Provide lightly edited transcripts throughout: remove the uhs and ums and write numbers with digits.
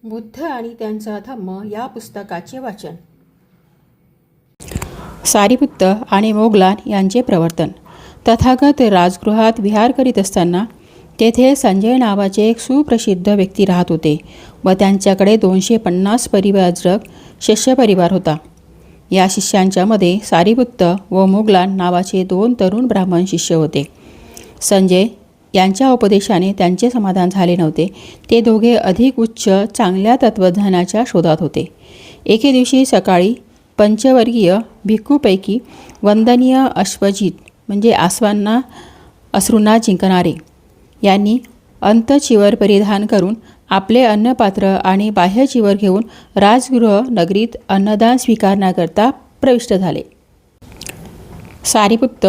बुद्ध आणि त्यांचा धम्म या पुस्तकाचे वाचन. सारिपुत्त आणि मोगलान यांचे प्रवर्तन. तथागत राजगृहात विहार करीत असताना तेथे संजय नावाचे एक सुप्रसिद्ध व्यक्ती राहत होते व त्यांच्याकडे 250 परिव्राजक शिष्यपरिवार होता. या शिष्यांच्यामध्ये सारिपुत्त व मोगलान नावाचे 2 तरुण ब्राह्मण शिष्य होते. संजय यांच्या उपदेशाने त्यांचे समाधान झाले नव्हते. ते दोघे अधिक उच्च चांगल्या तत्त्वज्ञानाच्या शोधात होते. एके दिवशी सकाळी पंचवर्गीय भिक्खूपैकी वंदनीय अश्वजित म्हणजे अश्रूंना जिंकणारे यांनी अंतचिवर परिधान करून आपले अन्नपात्र आणि बाह्यचिवर घेऊन राजगृह नगरीत अन्नदान स्वीकारण्याकरता प्रविष्ट झाले. सारिपुत्त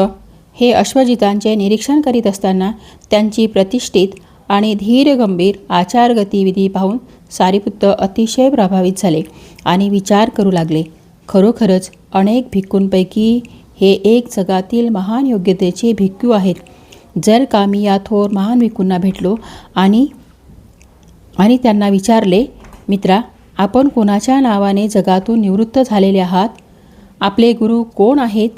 हे अश्वजितांचे निरीक्षण करीत असताना त्यांची प्रतिष्ठित आणि धीर गंभीर आचार गतिविधी पाहून सारिपुत्त अतिशय प्रभावित झाले आणि विचार करू लागले, खरोखरच अनेक भिक्खूंपैकी हे एक जगातील महान योग्यतेचे भिक्खू आहेत. जर का मी या थोर महान भिक्खूंना भेटलो आणि त्यांना विचारले, मित्रा, आपण कोणाच्या नावाने जगातून निवृत्त झालेले आहात? आपले गुरु कोण आहेत?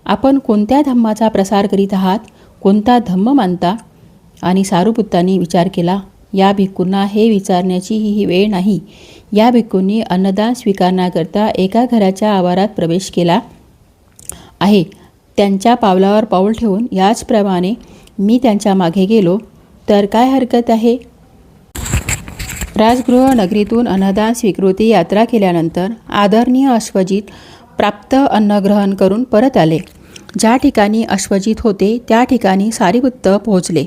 आपण कोणत्या धम्माचा प्रसार करीत आहात? कोणता धम्म मानता? आणि सारिपुत्तांनी विचार केला, या भिक्खूंना हे विचारण्याची ही वेळ नाही. या भिक्खूंनी अन्नदान स्वीकारण्याकरता एका घराच्या आवारात प्रवेश केला आहे. त्यांच्या पावलावर पाऊल ठेवून याचप्रमाणे मी त्यांच्या मागे गेलो तर काय हरकत आहे? राजगृह नगरीतून अन्नदान स्वीकृती यात्रा केल्यानंतर आदरणीय अश्वजित प्राप्त अन्न ग्रहण करून परत आले. ज्या ठिकाणी अश्वजित होते त्या ठिकाणी सारिपुत्त पोहोचले.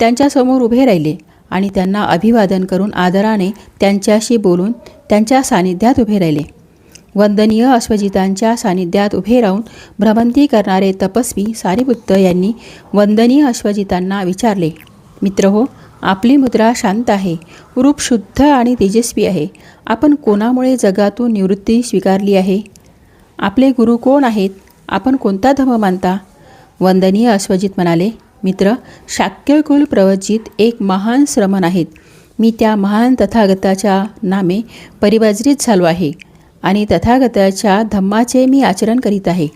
त्यांच्यासमोर उभे राहिले आणि त्यांना अभिवादन करून आदराने त्यांच्याशी बोलून त्यांच्या सानिध्यात उभे राहिले. वंदनीय अश्वजितांच्या सानिध्यात उभे राहून भ्रमंती करणारे तपस्वी सारिपुत्त यांनी वंदनीय अश्वजितांना विचारले, मित्र हो, आपली मुद्रा शांत आहे, रूप शुद्ध आणि तेजस्वी आहे. आपण कोणामुळे जगातून निवृत्ती स्वीकारली आहे? आपले गुरु कोण आहेत? आपण कोणता धर्म मानता? वंदनीय अश्वजित म्हणाले, मित्र, शाक्यकुल प्रवजित एक महान श्रमण आहेत. मी त्या महान तथागताच्या नामे परिवज्रित झालो आहे आणि तथागताच्या धम्माचे मी आचरण करीत आहे.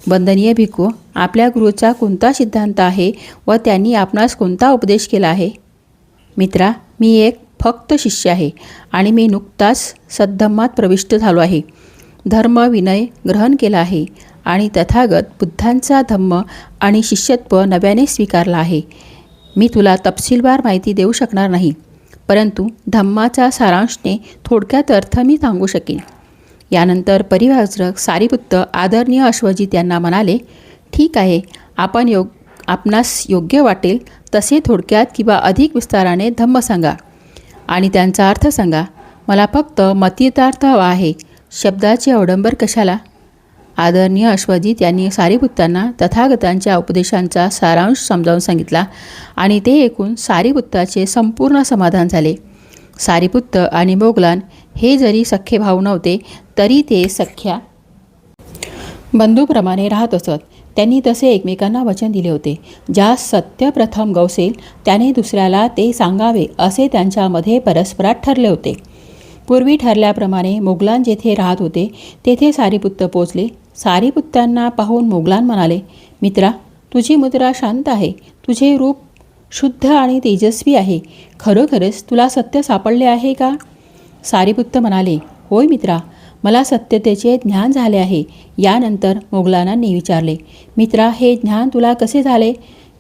वंदनीय भिक्खू, आपल्या गुरुचा कोणता सिद्धांत आहे व त्यांनी आपणास कोणता उपदेश केला आहे? मित्रा, मी एक फक्त शिष्य आहे आणि मी नुकताच सद्धम्मात प्रविष्ट झालो आहे. धर्म विनय ग्रहण केला आहे आणि तथागत बुद्धांचा धम्म आणि शिष्यत्व नव्याने स्वीकारला आहे. मी तुला तपशीलवार माहिती देऊ शकणार नाही, परंतु धम्माचा सारांशने थोडक्यात अर्थ मी सांगू शकेन. यानंतर परिव्राजक सारिपुत्त आदरणीय अश्वजित यांना म्हणाले, ठीक आहे, आपणास योग्य वाटेल तसे थोडक्यात किंवा अधिक विस्ताराने धम्म सांगा आणि त्यांचा अर्थ सांगा. मला फक्त मतितार्थ हवा आहे. शब्दाचे अवडंबर कशाला? आदरणीय अश्वजित यांनी सारिपुत्तांना तथागतांच्या उपदेशांचा सारांश समजावून सांगितला आणि ते ऐकून सारिपुत्ताचे संपूर्ण समाधान झाले. सारिपुत्त आणि मोगलान हे जरी सख्खे भाऊ नव्हते तरी ते सख्या बंधूप्रमाणे राहत असत. त्यांनी तसे एकमेकांना वचन दिले होते. ज्यास सत्य प्रथम गवसेल त्याने दुसऱ्याला ते सांगावे असे त्यांच्यामध्ये परस्परात ठरले होते. पूर्वी ठरल्याप्रमाणे मोगलान जेथे राहत होते तेथे सारिपुत्त पोचले. सारिपुत्तांना पाहून मोगलान म्हणाले, मित्रा, तुझी मुद्रा शांत आहे, तुझे रूप शुद्ध आणि तेजस्वी आहे. खरोखरच तुला सत्य सापडले आहे का? सारिपुत्त म्हणाले, होय मित्रा, मला सत्यतेचे ज्ञान झाले आहे. यानंतर मोगलानांनी विचारले, मित्रा, हे ज्ञान तुला कसे झाले?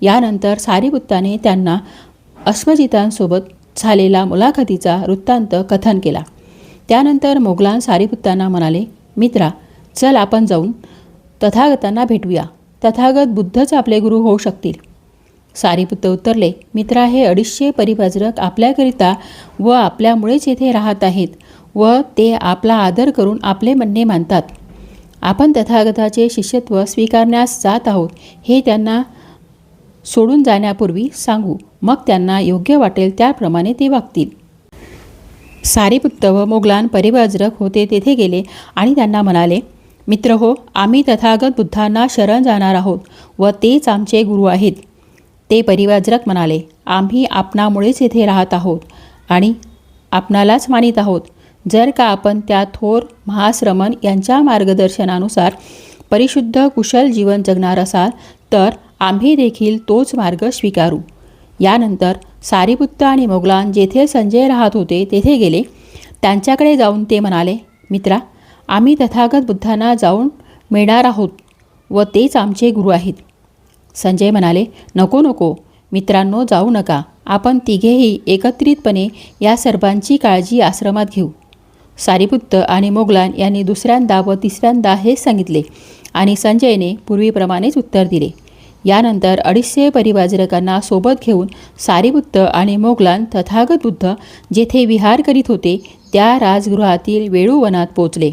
यानंतर सारिपुत्ताने त्यांना अश्वजितांसोबत झालेला मुलाखतीचा वृत्तांत कथन केला. त्यानंतर मोगलान सारिपुत्तांना म्हणाले, मित्रा, चल आपण जाऊन तथागतांना भेटूया. तथागत बुद्धच आपले गुरु होऊ शकतील. सारिपुत्त उत्तरले, मित्रा, हे 250 परिव्राजक आपल्याकरिता व आपल्यामुळेच येथे राहत आहेत व ते आपला आदर करून आपले म्हणणे मानतात. आपण तथागताचे शिष्यत्व स्वीकारण्यास जात आहोत हे त्यांना सोडून जाण्यापूर्वी सांगू, मग त्यांना योग्य वाटेल त्याप्रमाणे ते वागतील. सारिपुत्त व मोगलान परिव्राजक होते तेथे गेले आणि त्यांना म्हणाले, मित्र हो, आम्ही तथागत बुद्धांना शरण जाणार आहोत व तेच आमचे गुरु आहेत. ते परिव्राजक म्हणाले, आम्ही आपणामुळेच येथे राहत आहोत आणि आपणालाच मानित आहोत. जर का आपण त्या थोर महाश्रमण यांच्या मार्गदर्शनानुसार परिशुद्ध कुशल जीवन जगणार असाल तर आम्ही देखील तोच मार्ग स्वीकारू. यानंतर सारिपुत्त आणि मोगलान जेथे संजय राहत होते तेथे गेले. त्यांच्याकडे जाऊन ते म्हणाले, मित्रा, आम्ही तथागत बुद्धांना जाऊन मिळणार आहोत व तेच आमचे गुरु आहेत. संजय म्हणाले, नको नको मित्रांनो, जाऊ नका. आपण तिघेही एकत्रितपणे या सर्वांची काळजी आश्रमात घेऊ. सारिपुत्त आणि मोगलान यांनी दुसऱ्यांदा व तिसऱ्यांदा हेच सांगितले आणि संजयने पूर्वीप्रमाणेच उत्तर दिले. यानंतर 250 परिवाजकांना सोबत घेऊन सारिपुत्त आणि मोगलान तथागत बुद्ध जेथे विहार करीत होते त्या राजगृहातील वेळूवनात पोचले.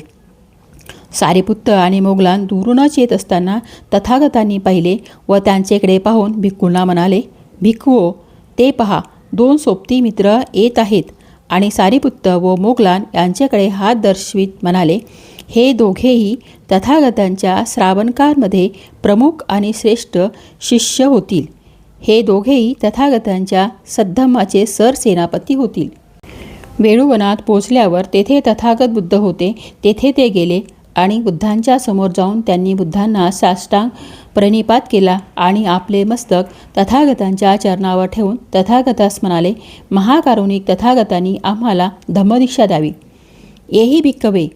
सारिपुत्त आणि मोगलान दुरूनच येत असताना तथागतांनी पाहिले व त्यांच्याकडे पाहून भिक्खूंना म्हणाले, भिक्खुओ, ते पहा, 2 सोबती मित्र येत आहेत. आणि सारिपुत्त व मोगलान यांच्याकडे हात दर्शवित म्हणाले, हे दोघेही तथागतांच्या श्रावणकारामध्ये प्रमुख आणि श्रेष्ठ शिष्य होतील. हे दोघेही तथागतांच्या सद्धम्माचे सरसेनापती होतील. वेळूवनात पोचल्यावर तेथे तथागत बुद्ध होते. तेथे ते गेले आणि बुद्धांच्या समोर जाऊन त्यांनी बुद्धांना साष्टांग प्रणिपात केला आणि आपले मस्तक तथागतांच्या चरणावर ठेवून तथागतास म्हणाले, महाकारुणिक तथागतांनी आम्हाला धम्मदीक्षा द्यावी. येही भिक्खवे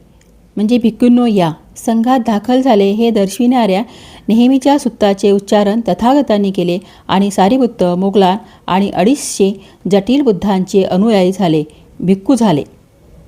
म्हणजे भिक्खूंनो या, संघात दाखल झाले हे दर्शविणाऱ्या नेहमीच्या सूत्राचे उच्चारण तथागतांनी केले आणि सारिपुत्त, मोगलान आणि 250 जटिल बुद्धांचे अनुयायी झाले, भिक्खू झाले.